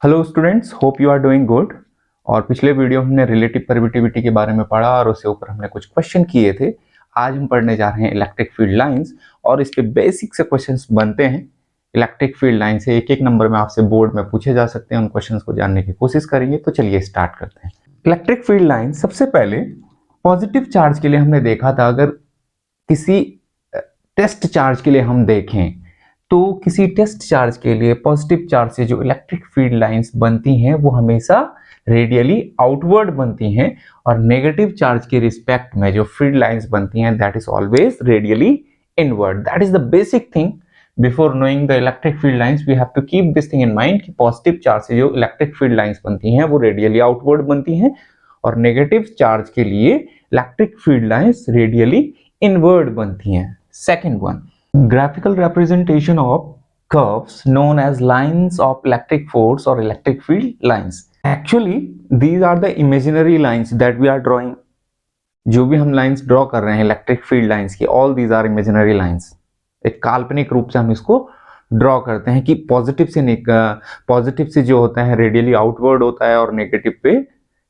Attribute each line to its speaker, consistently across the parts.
Speaker 1: Hello students, hope you are doing good. और पिछले video हमने रिलेटिव परमिटिविटी के बारे में पढ़ा और उसके ऊपर हमने कुछ क्वेश्चन किए थे। आज हम पढ़ने जा रहे हैं इलेक्ट्रिक फील्ड लाइंस और इसके बेसिक से क्वेश्चंस बनते हैं। इलेक्ट्रिक फील्ड लाइन से एक एक नंबर में आपसे बोर्ड में पूछे जा सकते हैं। उन क्वेश्चंस को जानने की कोशिश करेंगे। तो चलिए स्टार्ट करते हैं। इलेक्ट्रिक फील्ड लाइन सबसे पहले पॉजिटिव चार्ज के लिए हमने देखा था। अगर किसी टेस्ट चार्ज के लिए हम देखें तो किसी टेस्ट चार्ज के लिए पॉजिटिव चार्ज से जो इलेक्ट्रिक फील्ड लाइंस बनती हैं वो हमेशा रेडियली आउटवर्ड बनती हैं और नेगेटिव चार्ज के रिस्पेक्ट में जो फील्ड लाइंस बनती हैं that is always radially inward. That is the basic thing. Before knowing the electric field lines we have to keep this thing in mind कि positive charge से जो electric field lines बनती हैं वो radially outward बनती हैं और negative charge के लिए electric field lines radially inward बनती हैं। Second one, graphical representation of curves known as lines of electric force or electric field lines. Actually these are the imaginary lines that we are drawing. जो भी हम lines draw कर रहे हैं electric field lines की, all these are imaginary lines. एक काल्पनिक रूप से हम इसको ड्रॉ करते हैं कि पॉजिटिव से जो होता है रेडियली आउटवर्ड होता है और नेगेटिव पे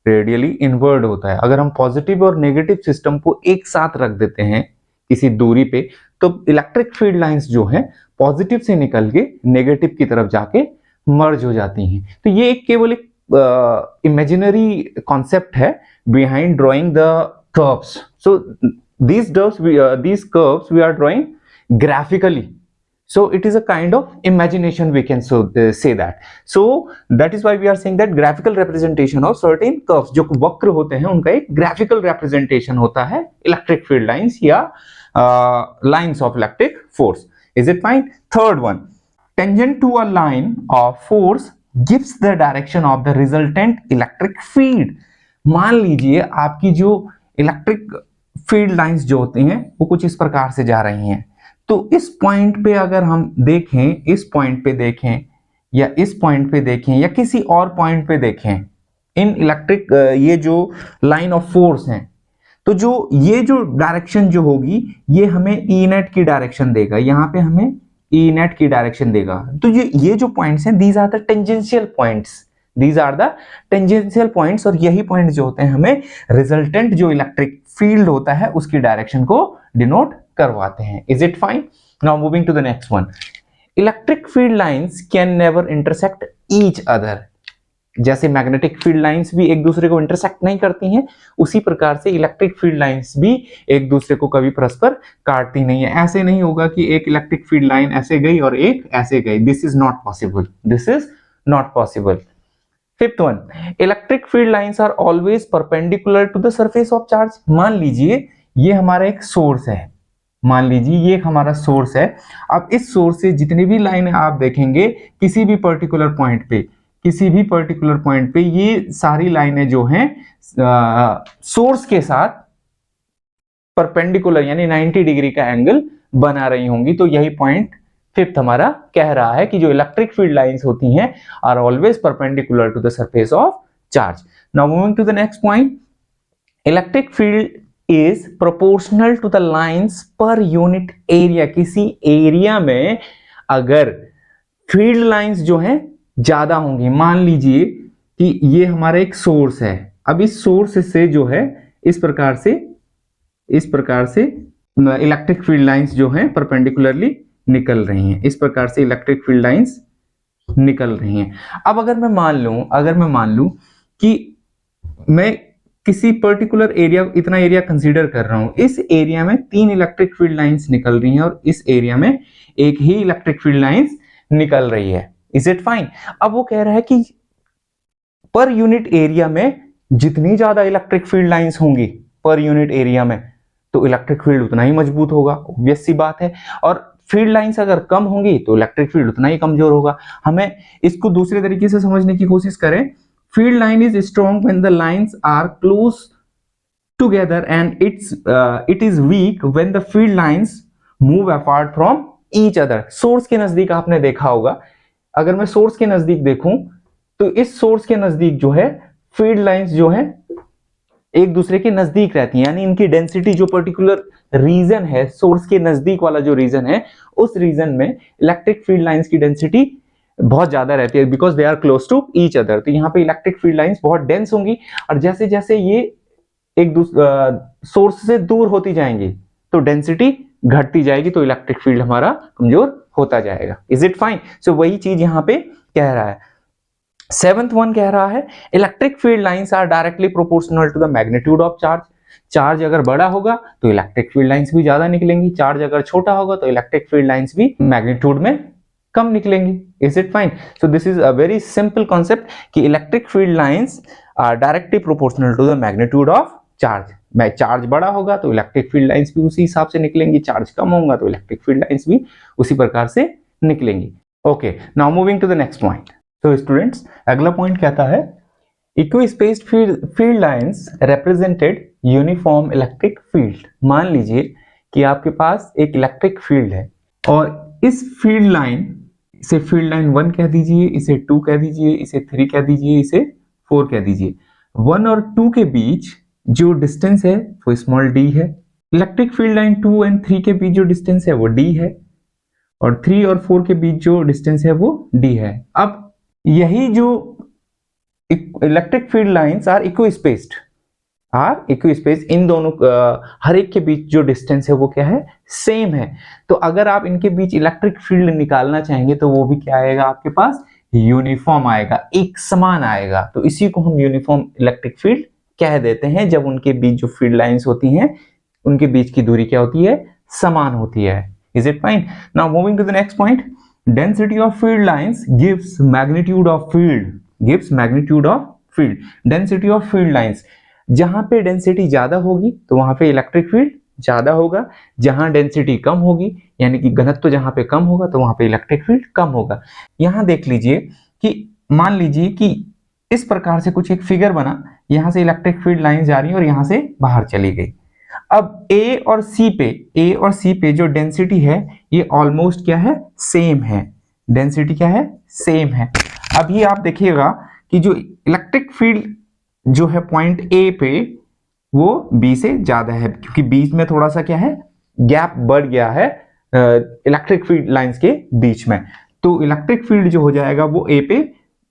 Speaker 1: रेडियली इनवर्ड होता है। अगर हम पॉजिटिव और नेगेटिव सिस्टम को एक साथ रख देते हैं किसी दूरी पे तो इलेक्ट्रिक फील्ड लाइंस जो है पॉजिटिव से निकल के नेगेटिव की तरफ जाके मर्ज हो जाती हैं। तो ये एक केवल एक इमेजिनरी कॉन्सेप्ट है behind drawing the curves. So these curves we are drawing graphically, so it is a kind of imagination, we can say that. So that is why we are saying that graphical representation of certain curves, जो वक्र होते हैं उनका एक graphical representation होता है electric field lines या lines of electric force. Is it fine? Third one, tangent to a line of force gives the direction of the resultant electric field. मान लीजिए आपकी जो इलेक्ट्रिक फील्ड लाइंस जो होती हैं वो कुछ इस प्रकार से जा रही हैं। तो इस पॉइंट पे अगर हम देखें, इस पॉइंट पे देखें या इस पॉइंट पे देखें या किसी और पॉइंट पे देखें, इन इलेक्ट्रिक ये जो लाइन ऑफ फोर्स हैं तो जो ये जो डायरेक्शन जो होगी ये हमें ई नेट की डायरेक्शन देगा। यहाँ पे हमें ई नेट की डायरेक्शन देगा। तो ये जो पॉइंट्स हैं these are the tangential points, these are the tangential points. और यही पॉइंट जो होते हैं हमें रिजल्टेंट जो इलेक्ट्रिक फील्ड होता है उसकी डायरेक्शन को डिनोट करवाते हैं। Is it fine? Now moving to the next one, electric field lines can never intersect each other. जैसे मैग्नेटिक फील्ड लाइंस भी एक दूसरे को इंटरसेक्ट नहीं करती हैं, उसी प्रकार से इलेक्ट्रिक फील्ड लाइंस भी एक दूसरे को कभी परस्पर काटती नहीं है। ऐसे नहीं होगा कि एक इलेक्ट्रिक फील्ड लाइन ऐसे गई और एक ऐसे गई। This is not possible, this is not possible. Fifth one, electric field lines are always perpendicular to the surface of charge. मान लीजिए ये हमारा एक सोर्स है, मान लीजिए ये हमारा सोर्स है। अब इस सोर्स से जितनी भी लाइनें आप देखेंगे किसी भी पर्टिकुलर पॉइंट पे, किसी भी पर्टिकुलर पॉइंट पे ये सारी लाइनें जो हैं सोर्स के साथ परपेंडिकुलर यानी 90 डिग्री का एंगल बना रही होंगी। तो यही पॉइंट फिफ्थ हमारा कह रहा है कि जो इलेक्ट्रिक फील्ड लाइंस होती हैं are always perpendicular to the surface of charge. Now moving to the next point, electric field is proportional to the lines per unit area. किसी एरिया में अगर फील्ड लाइंस जो हैं ज्यादा होंगी, मान लीजिए कि ये हमारा एक सोर्स है। अब इस सोर्स से जो है इस प्रकार से इलेक्ट्रिक फील्ड लाइंस जो हैं परपेंडिकुलरली निकल रही हैं। इस प्रकार से इलेक्ट्रिक फील्ड लाइंस निकल रही हैं। अब अगर मैं मान लूं कि मैं किसी पर्टिकुलर एरिया, इतना एरिया कंसीडर कर रहा हूं, इस एरिया में 3 इलेक्ट्रिक फील्ड लाइंस निकल रही हैं और इस एरिया में एक ही इलेक्ट्रिक फील्ड लाइंस निकल रही है। Is it fine? अब वो कह रहा है कि पर यूनिट एरिया में जितनी ज्यादा इलेक्ट्रिक फील्ड लाइंस होंगी पर यूनिट एरिया में तो इलेक्ट्रिक फील्ड उतना ही मजबूत होगा। ऑब्वियस सी बात है। और फील्ड लाइंस अगर कम होंगी तो इलेक्ट्रिक फील्ड उतना ही कमजोर होगा। हमें इसको दूसरे तरीके से समझने की कोशिश करें। Field line is strong when the lines are close together and it is weak when the field lines move apart from each other. Source के नजदीक आपने देखा होगा, अगर मैं सोर्स के नजदीक देखूं तो इस सोर्स के नजदीक जो है फील्ड लाइंस जो है एक दूसरे के नजदीक रहती हैं, यानी इनकी डेंसिटी जो पर्टिकुलर रीजन है, सोर्स के नजदीक वाला जो रीजन है, उस रीजन में इलेक्ट्रिक फील्ड लाइंस की डेंसिटी बहुत ज्यादा रहती है, because they are close to each other. तो यहाँ पे इलेक्ट्रिक फील्ड लाइंस बहुत डेंस होंगी, और जैसे जैसे ये एक सोर्स से दूर होती जाएंगी तो डेंसिटी घटती जाएगी, तो इलेक्ट्रिक फील्ड हमारा कमजोर होता जाएगा। Is it fine? सो वही चीज यहाँ पे कह रहा है। 7th वन कह रहा है electric field lines are directly proportional to the magnitude of charge. Charge अगर बड़ा होगा तो इलेक्ट्रिक फील्ड लाइंस भी ज्यादा निकलेंगी, चार्ज अगर छोटा होगा तो इलेक्ट्रिक फील्ड लाइंस भी मैग्नीट्यूड में कम निकलेंगी। Is it fine? So this is a very simple concept कि electric field lines are directly proportional to the magnitude of charge. Charge बड़ा होगा तो इलेक्ट्रिक फील्ड लाइंस भी उसी हिसाब से निकलेंगी, चार्ज कम होगा तो इलेक्ट्रिक फील्ड लाइंस भी उसी प्रकार से निकलेंगी। Okay, now moving to the next point. तो स्टूडेंट्स, अगला पॉइंट कहता है equispaced field lines represented uniform electric field. मान लीजिए कि आपके पास एक इलेक्ट्रिक फील्ड है और इस फील्ड लाइन, इसे फील्ड लाइन 1 कह दीजिए, इसे 2 कह दीजिए, इसे 3 कह दीजिए, इसे 4 कह दीजिए। 1 और 2 के बीच जो डिस्टेंस है वो स्मॉल d है। इलेक्ट्रिक फील्ड लाइन 2 और 3 के बीच जो डिस्टेंस है वो d है, और 3 और 4 के बीच जो डिस्टेंस है वो d है। अब यही जो इलेक्ट्रिक फील्ड लाइंस आर इक्विस्पेस्ड, इन दोनों हर एक के बीच जो डिस्टेंस है वो क्या है? सेम है। तो अगर आप इनके बीच इलेक्ट्रिक फील्ड निकालना चाहेंगे तो वो भी क्या आएगा आपके पास? यूनिफॉर्म आएगा, एक समान आएगा। तो इसी को हम यूनिफॉर्म इलेक्ट्रिक फील्ड कह देते हैं, जब उनके बीच जो फील्ड लाइंस होती हैं उनके बीच की दूरी क्या होती है? समान होती है। Is it fine? Now moving to the next point, density of field lines gives magnitude of field. Density of field lines, जहां पे डेंसिटी ज्यादा होगी तो वहां पे इलेक्ट्रिक फील्ड ज्यादा होगा, जहां डेंसिटी कम होगी यानी कि घनत्व जहां पे कम होगा तो वहां पे इलेक्ट्रिक फील्ड कम होगा। यहां देख लीजिए कि मान लीजिए कि इस प्रकार से कुछ एक फिगर बना, यहां से इलेक्ट्रिक फील्ड लाइन जा रही है और यहां से बाहर चली गई। अब ए और सी पे जो डेंसिटी है ये ऑलमोस्ट क्या है? सेम है। डेंसिटी क्या है? सेम है। अभी आप देखिएगा कि जो इलेक्ट्रिक फील्ड जो है पॉइंट ए पे वो बी से ज्यादा है, क्योंकि बीच में थोड़ा सा क्या है? गैप बढ़ गया है इलेक्ट्रिक फील्ड लाइंस के बीच में। तो इलेक्ट्रिक फील्ड जो हो जाएगा वो ए पे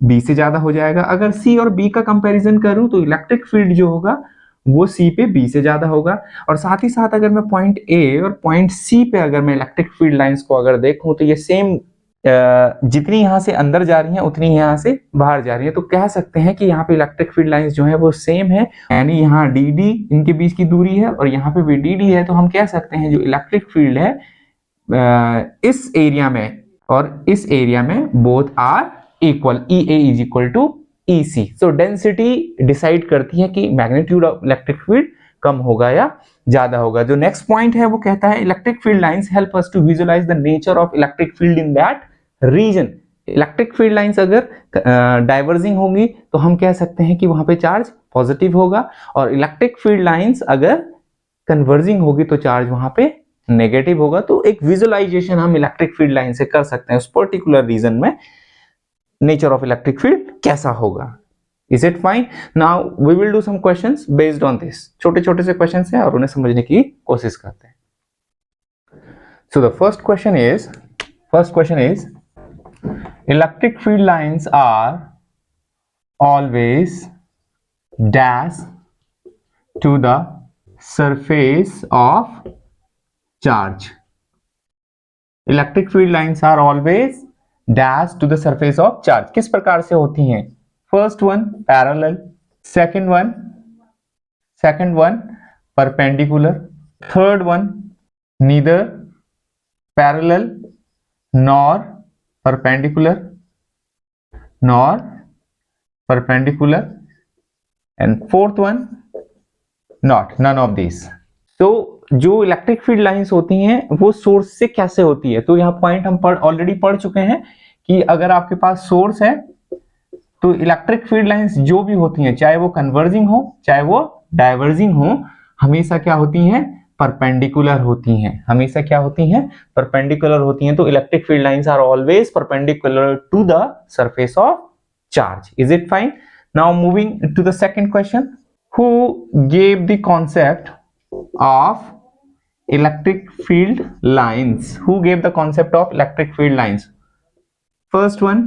Speaker 1: बी से ज्यादा हो जाएगा। अगर सी और बी का कंपैरिजन करूं तो इलेक्ट्रिक फील्ड जो होगा वो सी पे बी से ज्यादा होगा। और साथ ही साथ अगर मैं पॉइंट ए और पॉइंट सी पे अगर मैं इलेक्ट्रिक फील्ड लाइंस को अगर देखूं तो ये सेम, जितनी यहां से अंदर जा रही हैं उतनी यहां से बाहर जा रही है। तो कह सकते हैं कि यहाँ पे इलेक्ट्रिक फील्ड लाइंस जो है वो सेम है, यानी यहाँ डी डी इनके बीच की दूरी है और यहाँ पे भी डी डी है। तो हम कह सकते हैं जो इलेक्ट्रिक फील्ड है इस एरिया में और इस एरिया में both are equal, E A is equal to E C. So density decide करती है कि मैग्नीट्यूड ऑफ इलेक्ट्रिक फील्ड कम होगा या ज्यादा होगा। जो नेक्स्ट पॉइंट है वो कहता है electric field lines help us to visualise the nature of electric field in that region. Electric field lines अगर डाइवर्जिंग होंगी तो हम कह सकते हैं कि वहां पे चार्ज पॉजिटिव होगा, और इलेक्ट्रिक फील्ड लाइंस अगर कन्वर्जिंग होगी तो चार्ज वहां पे नेगेटिव होगा। तो एक विजुअलाइजेशन हम इलेक्ट्रिक फील्ड लाइन से कर सकते हैं उस पर्टिकुलर रीजन में नेचर ऑफ इलेक्ट्रिक फील्ड कैसा होगा। Is it fine? Now we will do some questions based on this. छोटे छोटे से questions हैं और उन्हें समझने की कोशिश करते हैं। So the first question is electric field lines are always dash to the surface of charge. Electric field lines are always dash to the surface of charge. किस प्रकार से होती हैं? First one parallel, second one perpendicular, third one neither parallel nor perpendicular and fourth one none of these. तो जो electric field lines होती हैं वो सोर्स से कैसे होती है? तो यहाँ पॉइंट हम ऑलरेडी पढ़ चुके हैं कि अगर आपके पास सोर्स है तो इलेक्ट्रिक फील्ड लाइंस जो भी होती हैं, चाहे वो कन्वर्जिंग हो चाहे वो डाइवर्जिंग हो, हमेशा क्या होती हैं? परपेंडिकुलर होती हैं। हमेशा क्या होती हैं? परपेंडिकुलर होती हैं। तो electric field lines are always perpendicular to the surface of charge. Is it fine? Now moving to the second question, who gave the concept of electric field lines? Who gave the concept of electric field lines? First one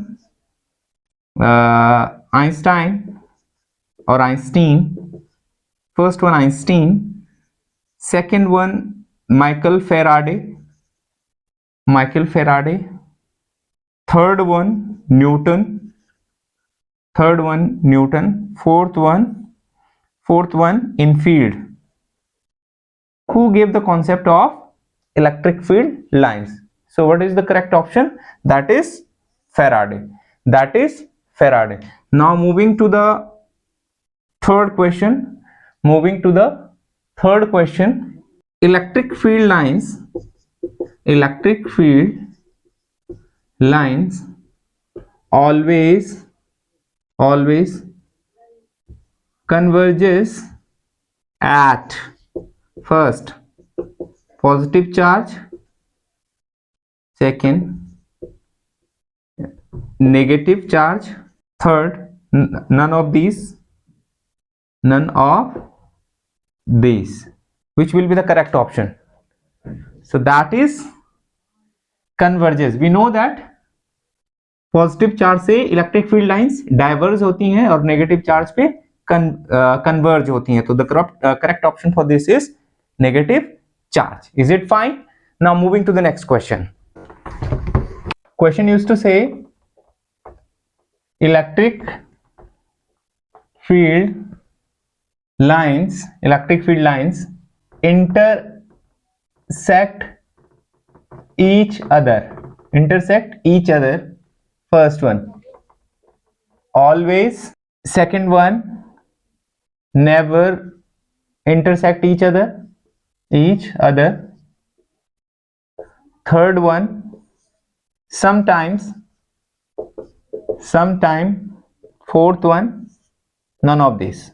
Speaker 1: Einstein or Einstein. First one Einstein, second one Michael Faraday, third one Newton, fourth one Enfield. Who gave the concept of electric field lines? So what is the correct option? That is Faraday. Now moving to the third question. Electric field lines always converges at first positive charge, second negative charge, third none of these. Which will be the correct option? So that is converges. We know that positive charge से electric field lines diverge होती हैं और negative charge पे converge होती हैं. तो the correct option for this is negative charge. Is it fine? Now moving to the next question. Question used to say electric field lines intersect each other. First one always, second one never intersect each other, third one sometimes, fourth one none of these.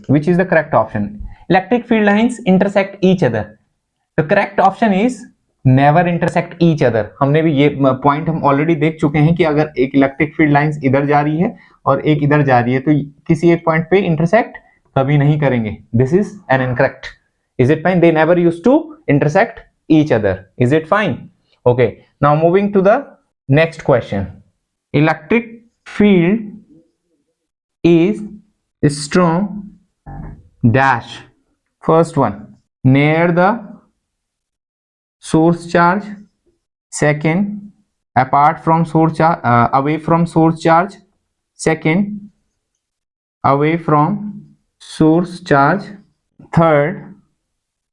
Speaker 1: Which is the correct option? Electric field lines intersect each other. The correct option is never intersect each other. हमने भी ये point हम already देख चुके हैं कि अगर एक इलेक्ट्रिक फील्ड लाइंस इधर जा रही है और एक इधर जा रही है तो किसी एक पॉइंट पे इंटरसेक्ट कभी नहीं करेंगे. This is an incorrect. Is it fine? They never used to intersect each other. Is it fine? Okay, now moving to the next question. Electric field is strong dash. First one near the source charge, second apart from source charge, away from source charge, second away from source charge, third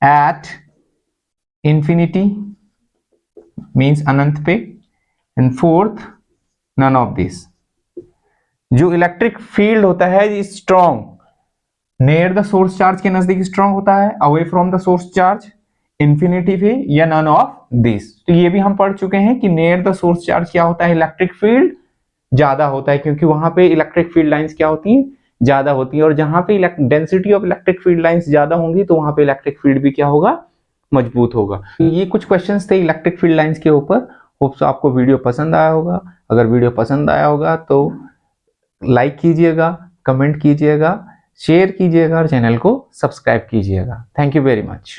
Speaker 1: at infinity means अनंत पे, and fourth none of this. जो electric field होता है strong near the source charge के नजदीक strong होता है, away from the source charge infinity पे, या नन ऑफ दिस. तो ये भी हम पढ़ चुके हैं कि नियर द सोर्स चार्ज क्या होता है, इलेक्ट्रिक फील्ड ज्यादा होता है क्योंकि वहां पे इलेक्ट्रिक फील्ड लाइंस क्या होती हैं, ज्यादा होती है. और जहां पे density of electric field lines ज्यादा होंगी तो वहां पे इलेक्ट्रिक फील्ड भी क्या होगा, मजबूत होगा. ये कुछ क्वेश्चंस थे इलेक्ट्रिक फील्ड लाइंस के ऊपर. होप सो आपको वीडियो पसंद आया होगा. अगर वीडियो पसंद आया होगा तो लाइक कीजिएगा, कमेंट कीजिएगा, शेयर कीजिएगा और चैनल को सब्सक्राइब कीजिएगा. Thank you very much.